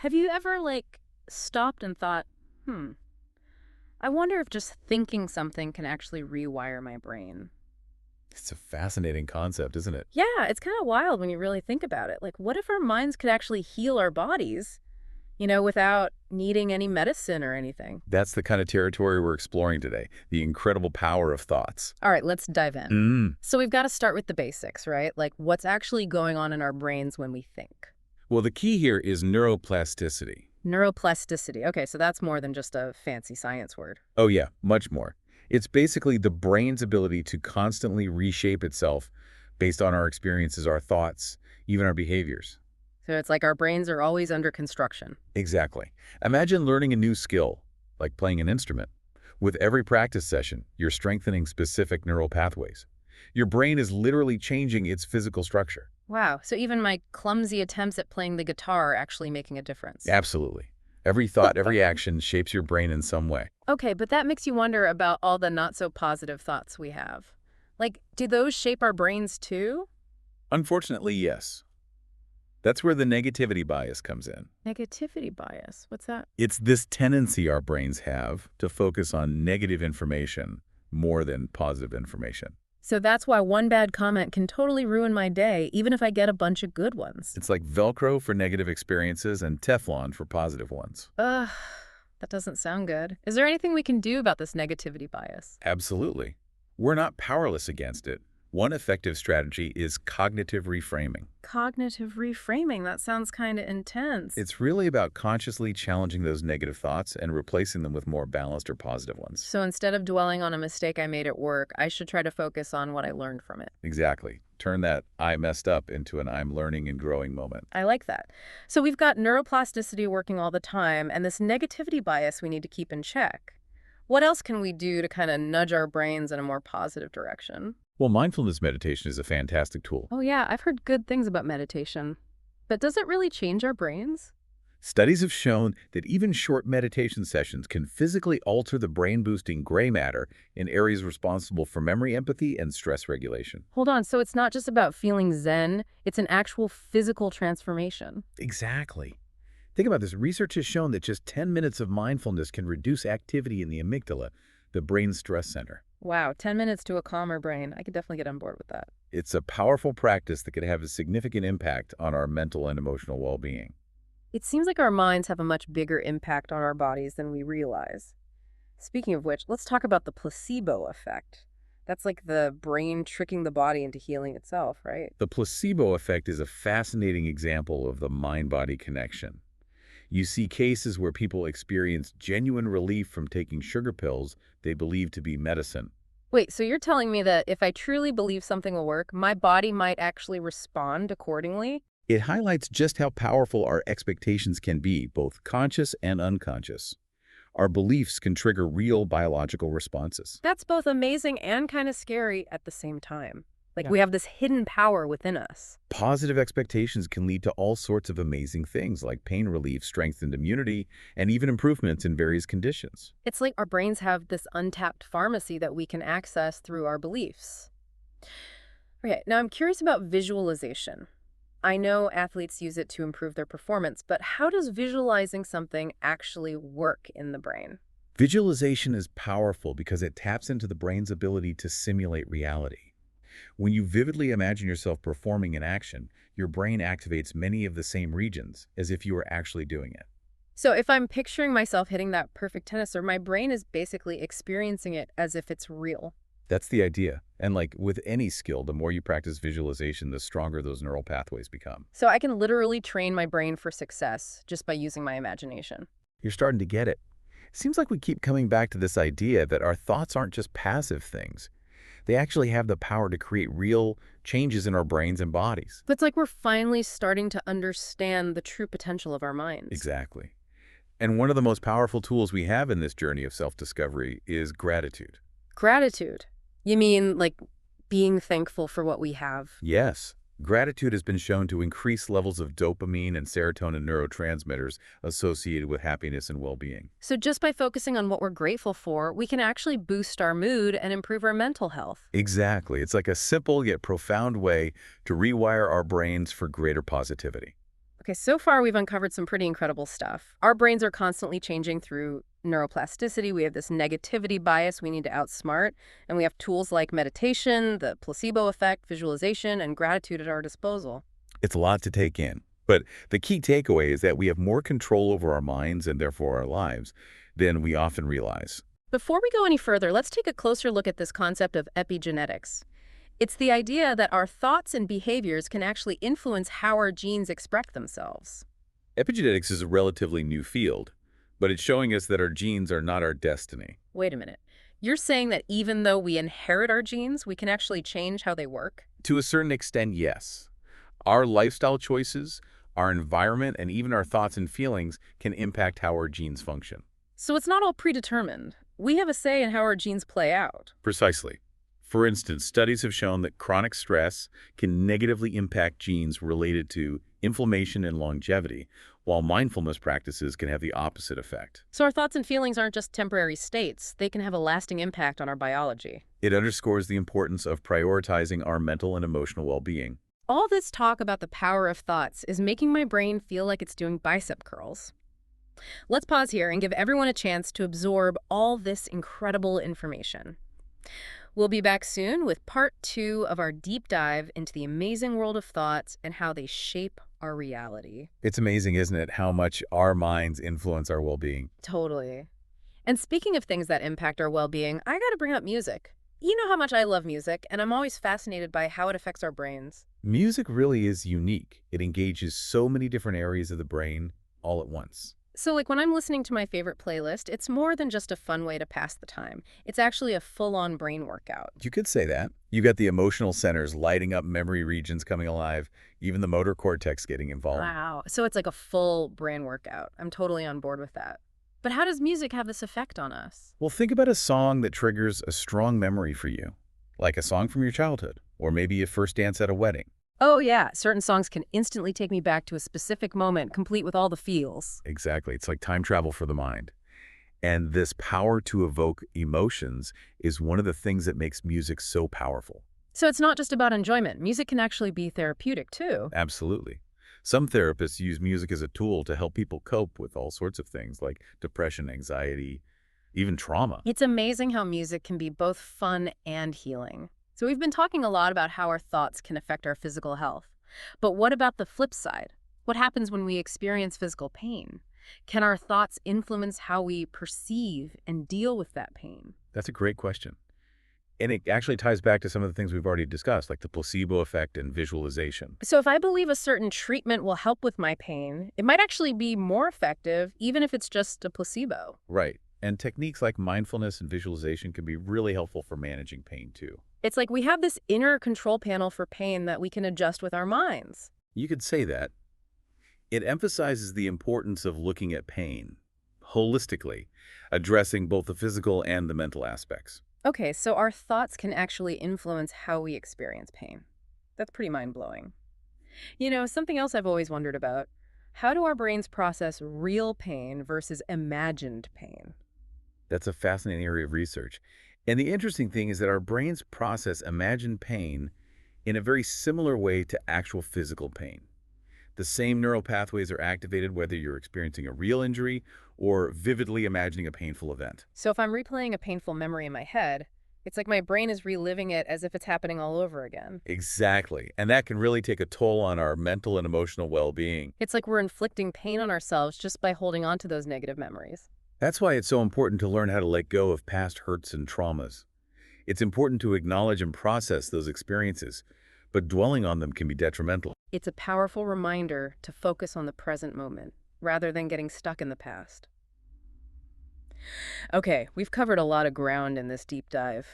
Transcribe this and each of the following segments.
Have you ever, stopped and thought, hmm, I wonder if just thinking something can actually rewire my brain? It's a fascinating concept, isn't it? Yeah, it's kind of wild when you really think about it. Like, what if our minds could actually heal our bodies, without needing any medicine or anything? That's the kind of territory we're exploring today, the incredible power of thoughts. All right, let's dive in. Mm. So, we've got to start with the basics, right? Like, what's actually going on in our brains when we think? Well, the key here is neuroplasticity. Neuroplasticity. Okay, so that's more than just a fancy science word. Oh yeah, much more. It's basically the brain's ability to constantly reshape itself based on our experiences, our thoughts, even our behaviors. So, it's like our brains are always under construction. Exactly. Imagine learning a new skill, like playing an instrument. With every practice session, you're strengthening specific neural pathways. Your brain is literally changing its physical structure. Wow. So even my clumsy attempts at playing the guitar are actually making a difference. Absolutely. Every thought, every action shapes your brain in some way. Okay, but that makes you wonder about all the not so positive thoughts we have. Like, do those shape our brains too? Unfortunately, yes. That's where the negativity bias comes in. Negativity bias. What's that? It's this tendency our brains have to focus on negative information more than positive information. So that's why one bad comment can totally ruin my day, even if I get a bunch of good ones. It's like Velcro for negative experiences and Teflon for positive ones. Ugh, that doesn't sound good. Is there anything we can do about this negativity bias? Absolutely. We're not powerless against it. One effective strategy is cognitive reframing. Cognitive reframing. That sounds kind of intense. It's really about consciously challenging those negative thoughts and replacing them with more balanced or positive ones. So instead of dwelling on a mistake I made at work, I should try to focus on what I learned from it. Exactly. Turn that "I messed up" into an "I'm learning and growing" moment. I like that. So we've got neuroplasticity working all the time and this negativity bias we need to keep in check. What else can we do to kind of nudge our brains in a more positive direction? Well, mindfulness meditation is a fantastic tool. Oh yeah, I've heard good things about meditation. But does it really change our brains? Studies have shown that even short meditation sessions can physically alter the brain-boosting gray matter in areas responsible for memory, empathy, and stress regulation. Hold on, so it's not just about feeling zen, it's an actual physical transformation. Exactly. Think about this. Research has shown that just 10 minutes of mindfulness can reduce activity in the amygdala, the brain's stress center. Wow, 10 minutes to a calmer brain. I could definitely get on board with that. It's a powerful practice that can have a significant impact on our mental and emotional well-being. It seems like our minds have a much bigger impact on our bodies than we realize. Speaking of which, let's talk about the placebo effect. That's like the brain tricking the body into healing itself, right? The placebo effect is a fascinating example of the mind-body connection. You see cases where people experience genuine relief from taking sugar pills they believe to be medicine. Wait, so you're telling me that if I truly believe something will work, my body might actually respond accordingly? It highlights just how powerful our expectations can be, both conscious and unconscious. Our beliefs can trigger real biological responses. That's both amazing and kind of scary at the same time. Like Yeah. we have this hidden power within us. Positive expectations can lead to all sorts of amazing things like pain relief, strengthened immunity, and even improvements in various conditions. It's like our brains have this untapped pharmacy that we can access through our beliefs. Okay, now I'm curious about visualization. I know athletes use it to improve their performance, but how does visualizing something actually work in the brain? Visualization is powerful because it taps into the brain's ability to simulate reality. When you vividly imagine yourself performing an action, your brain activates many of the same regions as if you were actually doing it. So if I'm picturing myself hitting that perfect tennis serve, my brain is basically experiencing it as if it's real. That's the idea. And like with any skill, the more you practice visualization, the stronger those neural pathways become. So I can literally train my brain for success just by using my imagination. You're starting to get it. Seems like we keep coming back to this idea that our thoughts aren't just passive things. They actually have the power to create real changes in our brains and bodies. But it's like we're finally starting to understand the true potential of our minds. Exactly. And one of the most powerful tools we have in this journey of self-discovery is gratitude. Gratitude. You mean like being thankful for what we have? Yes, gratitude has been shown to increase levels of dopamine and serotonin neurotransmitters associated with happiness and well-being. So just by focusing on what we're grateful for, we can actually boost our mood and improve our mental health. Exactly. It's like a simple yet profound way to rewire our brains for greater positivity. Okay, so far we've uncovered some pretty incredible stuff. Our brains are constantly changing through neuroplasticity. We have this negativity bias we need to outsmart. And we have tools like meditation, the placebo effect, visualization, and gratitude at our disposal. It's a lot to take in. But the key takeaway is that we have more control over our minds and therefore our lives than we often realize. Before we go any further, let's take a closer look at this concept of epigenetics. It's the idea that our thoughts and behaviors can actually influence how our genes express themselves. Epigenetics is a relatively new field, but it's showing us that our genes are not our destiny. Wait a minute. You're saying that even though we inherit our genes, we can actually change how they work? To a certain extent, yes. Our lifestyle choices, our environment, and even our thoughts and feelings can impact how our genes function. So it's not all predetermined. We have a say in how our genes play out. Precisely. For instance, studies have shown that chronic stress can negatively impact genes related to inflammation and longevity, while mindfulness practices can have the opposite effect. So our thoughts and feelings aren't just temporary states. They can have a lasting impact on our biology. It underscores the importance of prioritizing our mental and emotional well-being. All this talk about the power of thoughts is making my brain feel like it's doing bicep curls. Let's pause here and give everyone a chance to absorb all this incredible information. We'll be back soon with part 2 of our deep dive into the amazing world of thoughts and how they shape our reality. It's amazing, isn't it, how much our minds influence our well-being? Totally. And speaking of things that impact our well-being, I gotta bring up music. You know how much I love music, and I'm always fascinated by how it affects our brains. Music really is unique. It engages so many different areas of the brain all at once. So like when I'm listening to my favorite playlist, it's more than just a fun way to pass the time. It's actually a full-on brain workout. You could say that. You got the emotional centers lighting up, memory regions coming alive, even the motor cortex getting involved. Wow. So it's like a full brain workout. I'm totally on board with that. But how does music have this effect on us? Well, think about a song that triggers a strong memory for you, like a song from your childhood, or maybe a first dance at a wedding. Oh yeah, certain songs can instantly take me back to a specific moment, complete with all the feels. Exactly. It's like time travel for the mind. And this power to evoke emotions is one of the things that makes music so powerful. So it's not just about enjoyment. Music can actually be therapeutic too. Absolutely. Some therapists use music as a tool to help people cope with all sorts of things like depression, anxiety, even trauma. It's amazing how music can be both fun and healing. So we've been talking a lot about how our thoughts can affect our physical health. But what about the flip side? What happens when we experience physical pain? Can our thoughts influence how we perceive and deal with that pain? That's a great question. And it actually ties back to some of the things we've already discussed, like the placebo effect and visualization. So if I believe a certain treatment will help with my pain, it might actually be more effective, even if it's just a placebo. Right. And techniques like mindfulness and visualization can be really helpful for managing pain, too. It's like we have this inner control panel for pain that we can adjust with our minds. You could say that. It emphasizes the importance of looking at pain holistically, addressing both the physical and the mental aspects. Okay, so our thoughts can actually influence how we experience pain. That's pretty mind-blowing. You know, something else I've always wondered about, how do our brains process real pain versus imagined pain? That's a fascinating area of research. And the interesting thing is that our brains process imagined pain in a very similar way to actual physical pain. The same neural pathways are activated whether you're experiencing a real injury or vividly imagining a painful event. So if I'm replaying a painful memory in my head, it's like my brain is reliving it as if it's happening all over again. Exactly. And that can really take a toll on our mental and emotional well-being. It's like we're inflicting pain on ourselves just by holding on to those negative memories. That's why it's so important to learn how to let go of past hurts and traumas. It's important to acknowledge and process those experiences, but dwelling on them can be detrimental. It's a powerful reminder to focus on the present moment, rather than getting stuck in the past. Okay, we've covered a lot of ground in this deep dive.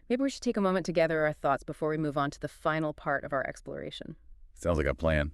Maybe we should take a moment to gather our thoughts before we move on to the final part of our exploration. Sounds like a plan.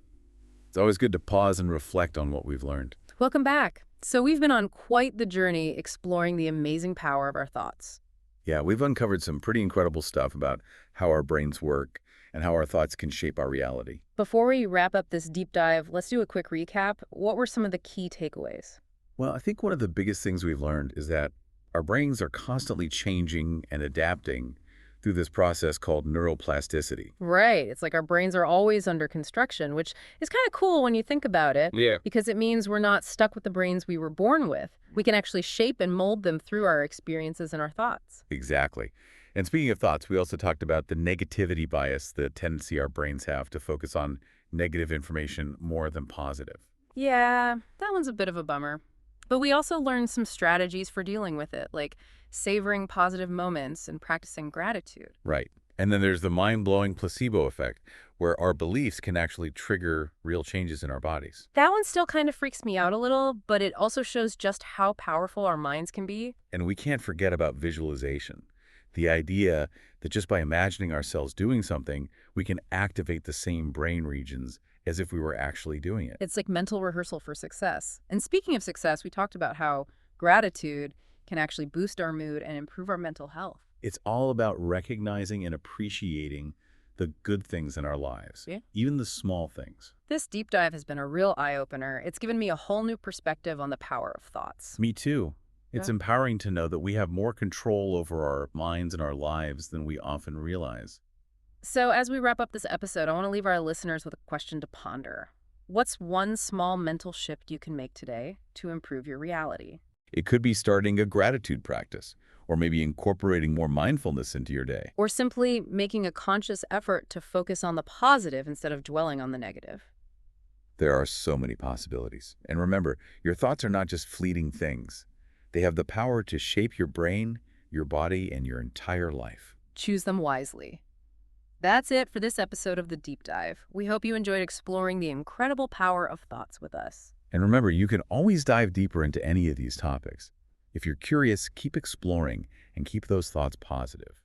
It's always good to pause and reflect on what we've learned. Welcome back. So we've been on quite the journey exploring the amazing power of our thoughts. Yeah, we've uncovered some pretty incredible stuff about how our brains work and how our thoughts can shape our reality. Before we wrap up this deep dive, let's do a quick recap. What were some of the key takeaways? Well, I think one of the biggest things we've learned is that our brains are constantly changing and adapting through this process called neuroplasticity. Right. It's like our brains are always under construction, which is kind of cool when you think about it, Yeah. because it means we're not stuck with the brains we were born with. We can actually shape and mold them through our experiences and our thoughts. Exactly. And speaking of thoughts, we also talked about the negativity bias, the tendency our brains have to focus on negative information more than positive. Yeah, that one's a bit of a bummer. But we also learned some strategies for dealing with it, like savoring positive moments and practicing gratitude. Right. And then there's the mind-blowing placebo effect, where our beliefs can actually trigger real changes in our bodies. That one still kind of freaks me out a little, but it also shows just how powerful our minds can be. And we can't forget about visualization. The idea that just by imagining ourselves doing something, we can activate the same brain regions as if we were actually doing it. It's like mental rehearsal for success. And speaking of success, we talked about how gratitude can actually boost our mood and improve our mental health. It's all about recognizing and appreciating the good things in our lives, Yeah. even the small things. This deep dive has been a real eye-opener. It's given me a whole new perspective on the power of thoughts. Me too. It's Yeah. empowering to know that we have more control over our minds and our lives than we often realize. So as we wrap up this episode, I want to leave our listeners with a question to ponder. What's one small mental shift you can make today to improve your reality? It could be starting a gratitude practice, or maybe incorporating more mindfulness into your day. Or simply making a conscious effort to focus on the positive instead of dwelling on the negative? There are so many possibilities. And remember, your thoughts are not just fleeting things. They have the power to shape your brain, your body, and your entire life. Choose them wisely. That's it for this episode of The Deep Dive. We hope you enjoyed exploring the incredible power of thoughts with us. And remember, you can always dive deeper into any of these topics. If you're curious, keep exploring and keep those thoughts positive.